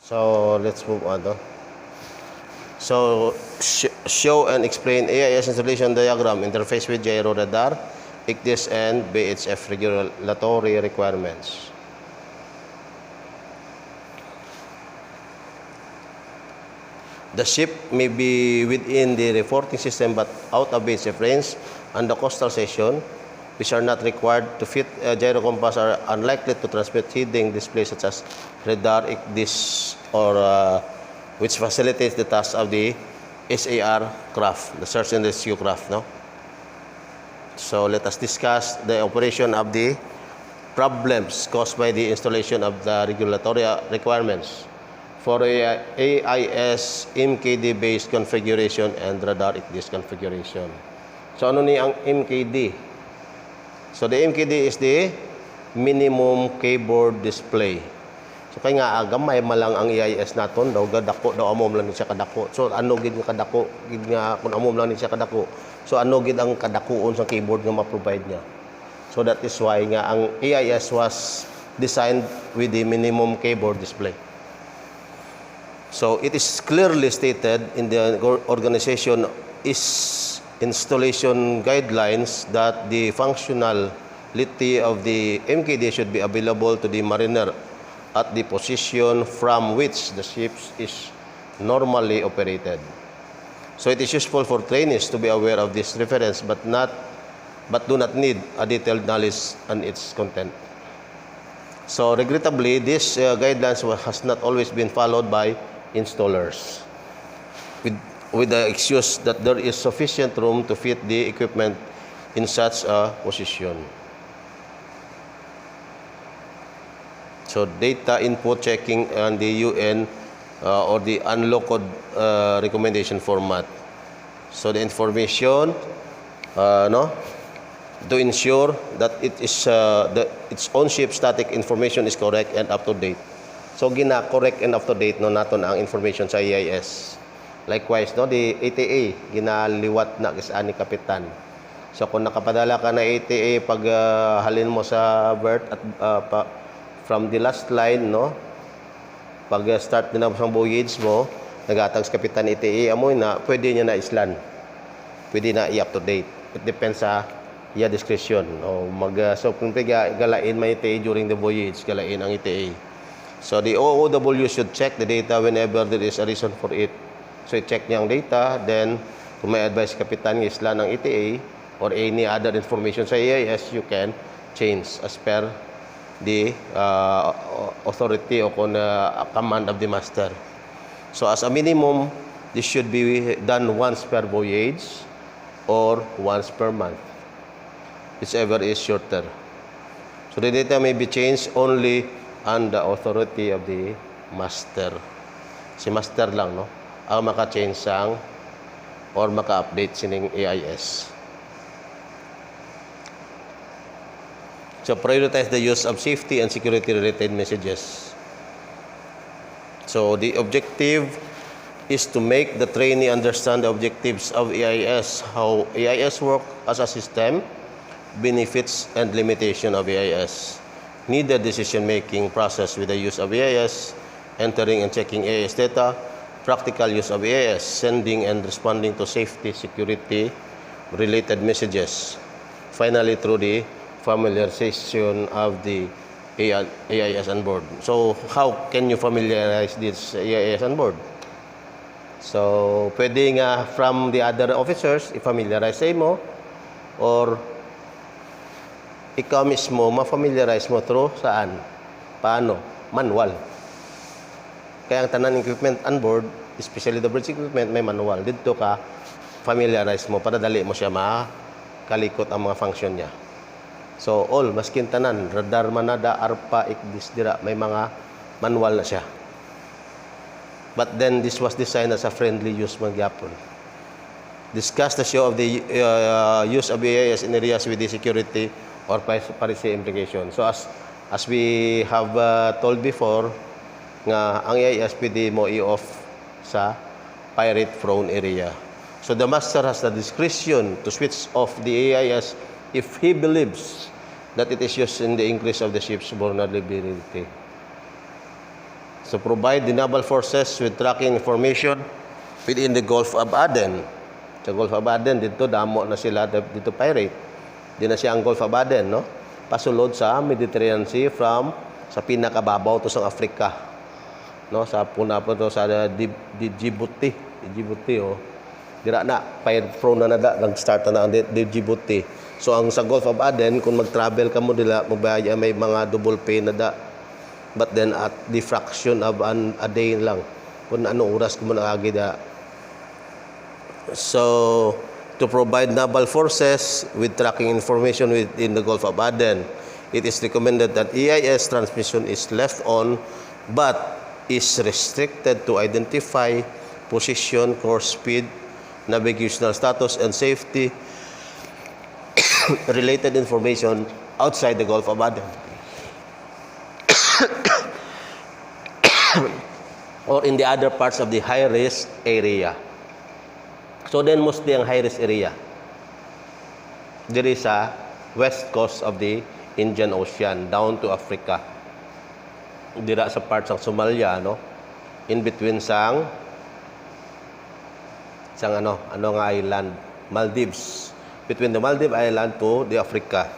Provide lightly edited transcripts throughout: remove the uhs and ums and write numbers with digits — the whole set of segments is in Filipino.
So let's move on. No? So show and explain AIS installation diagram interface with gyro radar, ICDIS and BHF regulatory requirements. The ship may be within the reporting system but out of BHF range, and the coastal section, which are not required to fit a gyro compass, are unlikely to transmit heading displays such as radar, ICDIS, or which facilitates the task of the SAR craft, the search and rescue craft. No? So let us discuss the operation of the problems caused by the installation of the regulatory requirements for AIS MKD-based configuration and radar ICDIS configuration. So ano ni ang MKD? So the MKD is the minimum keyboard display. So kaya nga gamay malang ang AIS naton daw gadako daw amom lang ni siya kadako. So ano gid nga kadako gid nga kun amom lang ni siya kadako. So ano gid ang kadakuon sa keyboard nga ma-provide niya. So that is why nga ang AIS was designed with the minimum keyboard display. So it is clearly stated in the organization is installation guidelines that the functionality of the MKD should be available to the mariner at the position from which the ship is normally operated. So it is useful for trainees to be aware of this reference but do not need a detailed knowledge on its content. So regrettably, this guidelines has not always been followed by installers with the excuse that there is sufficient room to fit the equipment in such a position. So data input checking and the UN or the unlocked recommendation format. So the information to ensure that its own ship static information is correct and up to date. So gina-correct and up to date no naton ang information sa AIS. Likewise no the ATA ginaliwat na kisaan ni kapitan. So kung nakapadala ka na ATA pag halin mo sa berth at from the last line no pag start na sa voyage mo nagatag sa kapitan ATA amoy na pwede niya na islan. Pwede na i-up to date. It depends sa iya discretion o so kung galain may ETA during the voyage galain ang ETA. So the OOW should check the data whenever there is a reason for it. So i-check niya ang data, then kung may advice kapitan ng isla ng ETA or any other information sa AIS, you can change as per the authority o kung command of the master. So as a minimum, this should be done once per voyage or once per month, whichever is shorter. So the data may be changed only on the authority of the master. Si master lang no ang maka-change sang or maka-update sining AIS. So prioritize the use of safety and security related messages. So the objective is to make the trainee understand the objectives of AIS, how AIS work as a system, benefits and limitation of AIS. Need the decision-making process with the use of AIS, entering and checking AIS data, practical use of AIS, sending and responding to safety, security-related messages. Finally, through the familiarization of the AIS on board. So, how can you familiarize this AIS on board? So, pwede nga from the other officers, i-familiarize mo, or ikaw mismo, ma-familiarize mo through saan? Paano? Manual. Kaya ang tanan equipment on board, especially the bridge equipment, may manual. Dito ka, familiarize mo para dali mo siya makalikot ang mga function niya. So, all, maskin tanan, radar, manada, ARPA, ICDIS, dira, may mga manual na siya. But then, this was designed as a friendly use magyapon. Discuss the show of the use of AIS in areas with the security or piracy implication. So as we have told before, nga ang AIS pwede mo i-off sa pirate-prone area. So the master has the discretion to switch off the AIS if he believes that it is used in the increase of the ship's vulnerability. So provide the naval forces with tracking information within the Gulf of Aden. Sa Gulf of Aden, dito damo na sila, dito pirate. Di na siya ang Gulf of Aden, no? Pasulod sa Mediterranean Sea from sa pinakababaw to sa Africa. No, sa puna po to sa Djibouti. Djibouti, oh. Dira na, pirate prone na nada, nag-start na ang Djibouti. So ang sa Gulf of Aden, kung mag-travel ka mo dila, mabaya may mga double pay na da. But then at the fraction of a day lang. Kung ano oras ko mo naagi da. So, to provide naval forces with tracking information within the Gulf of Aden, it is recommended that AIS transmission is left on but is restricted to identify position, course speed, navigational status, and safety related information outside the Gulf of Aden or in the other parts of the high-risk area. So then mostly ang high-risk area diri sa west coast of the Indian Ocean down to Africa. Dira sa parts ng Somalia, no? In between sang ano nga island, Maldives. Between the Maldives Island to the Africa.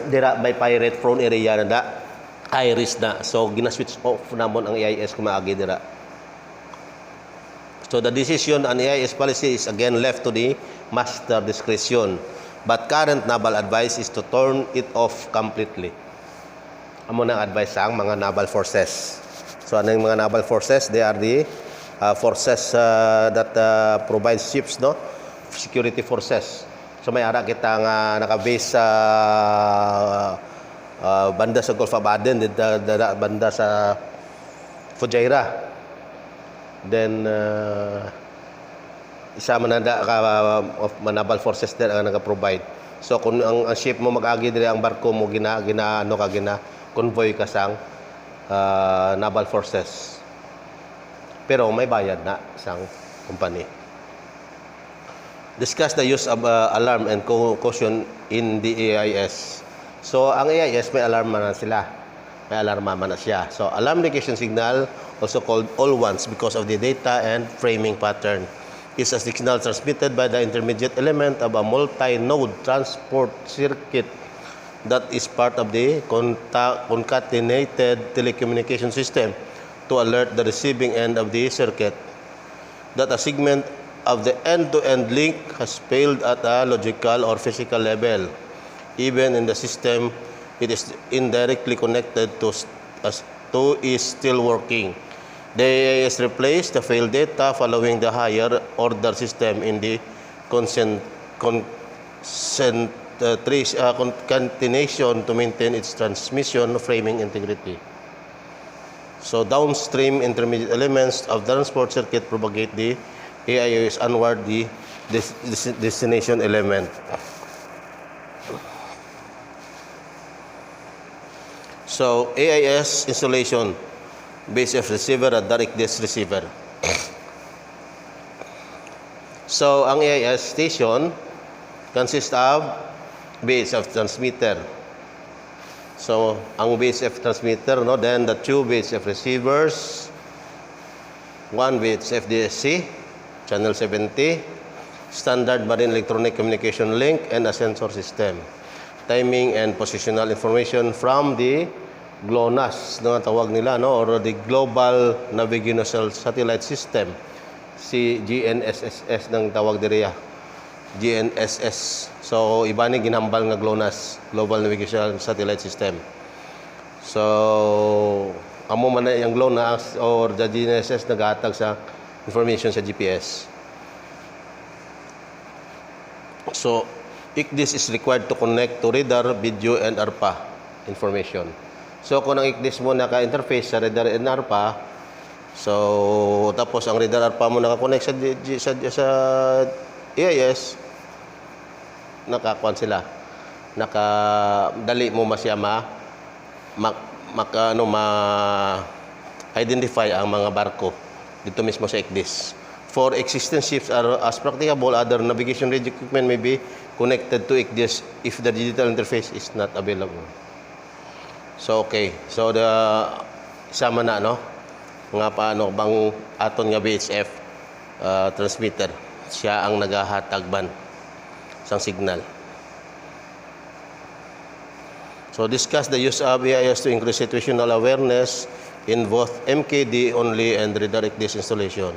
Dira by pirate prone area na da. High risk na. So gina-switch off namon ang AIS kung maagi dira. So the decision on AIS policy is again left to the master discretion. But current naval advice is to turn it off completely. Amo nang advice ang mga naval forces. So ano yung mga naval forces? They are the forces that provide ships, no? Security forces. So may ara kita nga naka-base sa banda sa Gulf of Aden, banda sa Fujairah. Then isa man nada of naval forces din ang naka-provide. So kung ang ship mo mag-agi diri ang barko mo gina convoy ka sang naval forces. Pero may bayad na sang company. Discuss the use of alarm and caution in the AIS. So ang AIS may alarm man sila. May alarma man na siya. So alarm indication signal, also called all ones because of the data and framing pattern, is a signal transmitted by the intermediate element of a multi-node transport circuit that is part of the concatenated telecommunication system to alert the receiving end of the circuit that a segment of the end-to-end link has failed at a logical or physical level. Even in the system it is indirectly connected to is still working. The AIS replaced the failed data following the higher order system in the concatenation to maintain its transmission framing integrity. So downstream intermediate elements of the transport circuit propagate the AIS onward the destination element. So AIS installation, base of receiver at direct disk receiver. So ang AIS station consists of base of transmitter. So ang base of transmitter, no, then the two base of receivers, one base FDSC, channel 70, standard marine electronic communication link, and a sensor system. Timing and positional information from the GLONASS, nga tawag nila, no, or the Global Navigational Satellite System, si GNSS ng tawag diriya, GNSS. So iba ni ginambal nga GLONASS, Global Navigational Satellite System. So amo man na yung GLONASS or the GNSS nagahatag sa information sa GPS. So ICDIS is required to connect to radar, video, and ARPA information. So kung ang ICDIS mo naka-interface sa radar and ARPA, so tapos ang radar ARPA mo naka-connect sa AIS, nakakuan sila. Nakadali mo masya identify ang mga barko dito mismo sa ICDIS. For existing ships are as practicable, other navigation radio equipment may be connected to ICDIS if the digital interface is not available. So okay. So sama na no nga paano bang aton nga VHF transmitter siya ang nagahatag ban sang signal. So discuss the use of AIS to increase situational awareness in both MKD only and redirect this installation.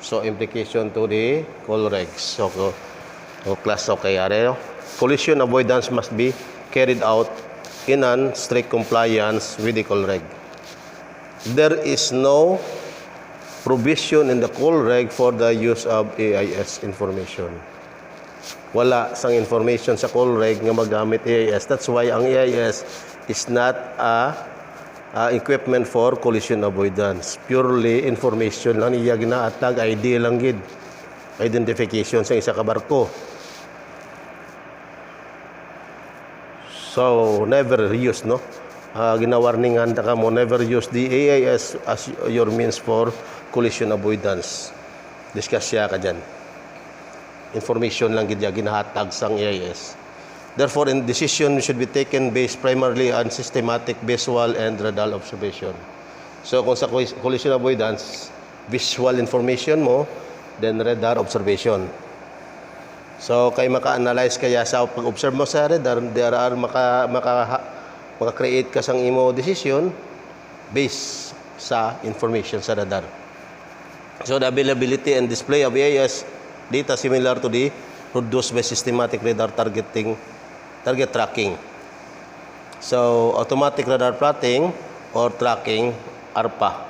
So implication to the call regs. So class okay are collision avoidance must be carried out in strict compliance with the call reg. There is no provision in the call reg for the use of AIS information. Wala sang information sa call reg nga magamit AIS. That's why ang AIS is not a equipment for collision avoidance. Purely information lang iya ginaatag, ID lang gid. Identification sa isa ka barko. So, never use, no? Ginawarningan ta ka mo, never use the AIS as your means for collision avoidance. Discuss siya ka dyan. Information lang gidya ginahatag sang AIS. Therefore, in decision should be taken based primarily on systematic visual and radar observation. So, kung sa collision avoidance, visual information mo, then radar observation. So, kay maka-analyze kaya sa pag-observe mo sa radar, there are maka-create ka sang imo decision based sa information sa radar. So, the availability and display of AIS data similar to the produced by systematic radar target tracking. So, automatic radar plotting or tracking, ARPA,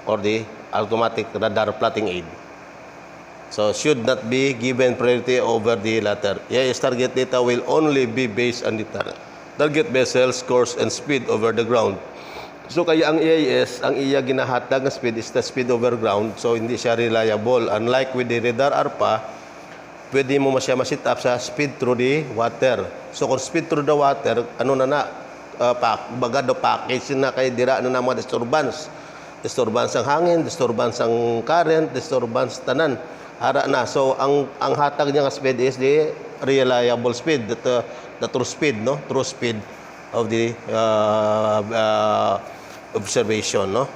or the automatic radar plotting aid. So, should not be given priority over the latter. AIS target data will only be based on the target vessel's course and speed over the ground. So, kaya ang AIS, ang iya ginahatag na speed is the speed over ground. So, hindi siya reliable. Unlike with the radar ARPA, pwede mo siya ma-set up sa speed through the water. So, kung speed through the water, ano na baga do package na kay dira na mga disturbance. Disturbance ang hangin, disturbance ang current, disturbance tanan. Hara na. So, ang hatag niya nga speed is the reliable speed, the true speed, no? True speed of the observation, no?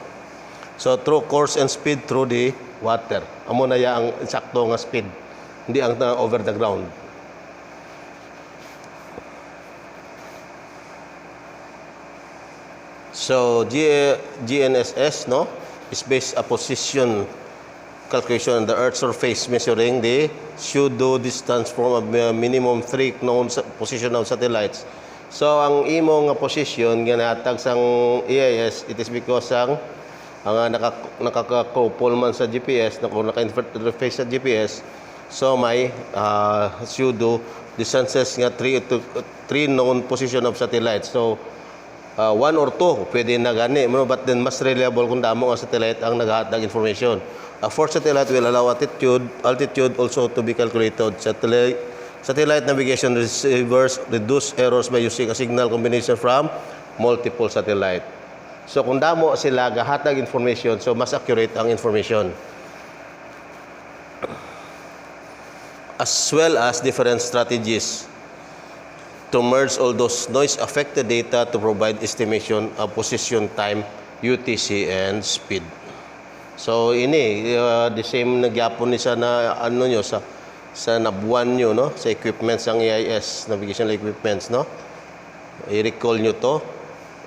So, true course and speed through the water. Amo na ya ang insakto nga speed, hindi ang over the ground. So, GNSS, no, is based a position calculation on the Earth's surface measuring the pseudo distance from a minimum 3 known position of satellites. So, ang imo nga position ginatag sang AIS, it is because ang nakaka-couple man sa GPS, naka-interface sa GPS, so may pseudo distances nga 3 known position of satellites. So, 1 or 2 pwede na gani, but then mas reliable kung damo ang satellite ang naghahatag information. A fourth satellite will allow altitude also to be calculated. Satellite navigation receivers reduce errors by using a signal combination from multiple satellite. So kung damo sila gahatag information, so mas accurate ang information. As well as different strategies to merge all those noise-affected data to provide estimation of position, time, UTC, and speed. So ini the same nagyapon ni sa na ano nyo sa nabuan nyo, no, sa equipments ang AIS navigation equipments, no. I-recall nyo to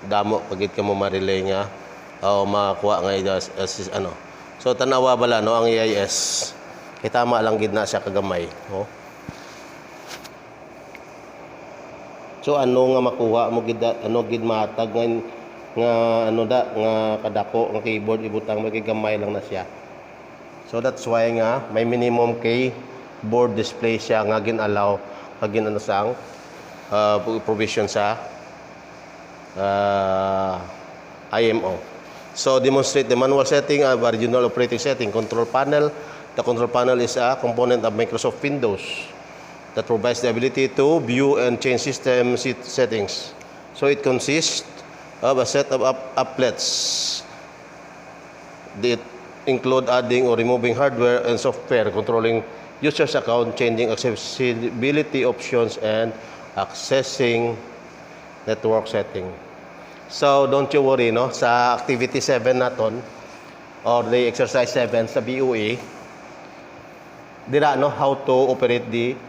damo pagit ka mo ma-relay nga o makakuha nga ano. So tanawa bala, no, ang AIS kay tama lang gid na siya kagamay, no. So ano nga makuha mo gid matag nga kadako nga keyboard ibutang magigamay lang na siya. So that's why nga may minimum keyboard display siya nga ginalaw ginano sang provision sa IMO. So demonstrate the manual setting of original operating setting control panel. The control panel is a component of Microsoft Windows that provides the ability to view and change system settings. So it consists of a set of applets that include adding or removing hardware and software, controlling users' account, changing accessibility options, and accessing network setting. So don't you worry, no, sa activity 7 naton or the exercise 7 sa BOE, dira, no, how to operate the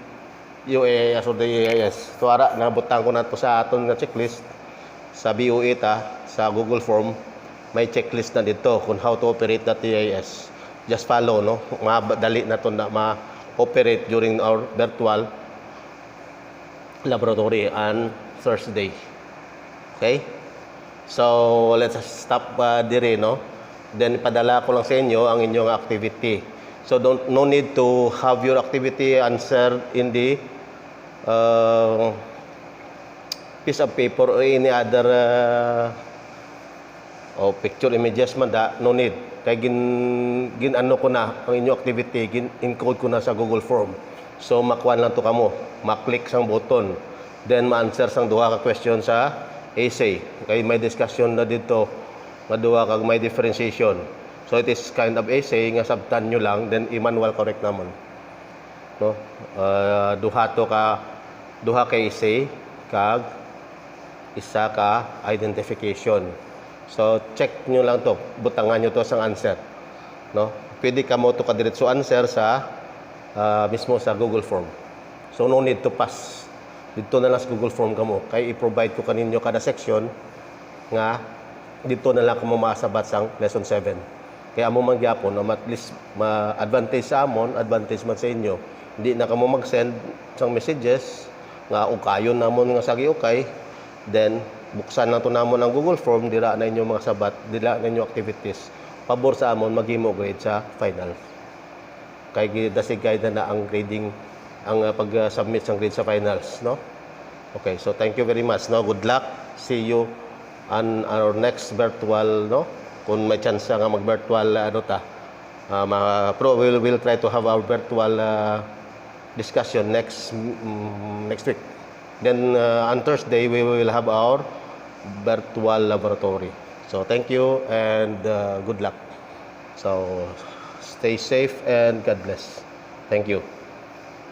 UAS or the EIS. So ara nabutang ko nato sa aton nga checklist sa BOE sa Google Form. May checklist na dito kung how to operate that EIS. Just follow, no, madali na to na ma-operate during our virtual laboratory on Thursday. Okay? So, let's stop dire, no? Then, padala ko lang sa inyo ang inyong activity. So, no need to have your activity answered in the piece of paper or any other picture images man da. No need. Kaya ano ko na ang inyong activity, encode ko na sa Google Form. So, makuha lang to kamo. Ma-click sang button. Then, ma-answer sang duha ka question sa essay. Kaya may discussion na dito, maduwa kag may differentiation. So it is kind of essay nga sabtan nyo lang, then i-manual correct naman. No? Duha ka essay kag isa ka identification. So check nyo lang to, butangan nyo to sang answer. No? Pwede ka mo to kadiretso answer sa mismo sa Google Form. So no need to pass. Dito na lang sa Google Form kamo. Kaya i-provide ko kaninyo kada section nga dito na lang kamo masabat sang lesson 7. Kaya amo man gyapon na at least ma-advantage sa amon, advantage man sa inyo. Hindi na kamo mag-send sang messages nga ukayon namon nga sagi ukay. Then buksan na to namon ang Google Form, dira na inyo mga sabat, dira na inyo activities. Pabor sa amon maghimo grade sa final. Kay dasig guide na ang grading ang pag-submit ng grade sa finals, no? Okay, so thank you very much, no? Good luck. See you on our next virtual, no? Kung may chance nga mag-virtual we'll try to have our virtual discussion next week. Then on Thursday we will have our virtual laboratory. So thank you and good luck. So stay safe and God bless. Thank you.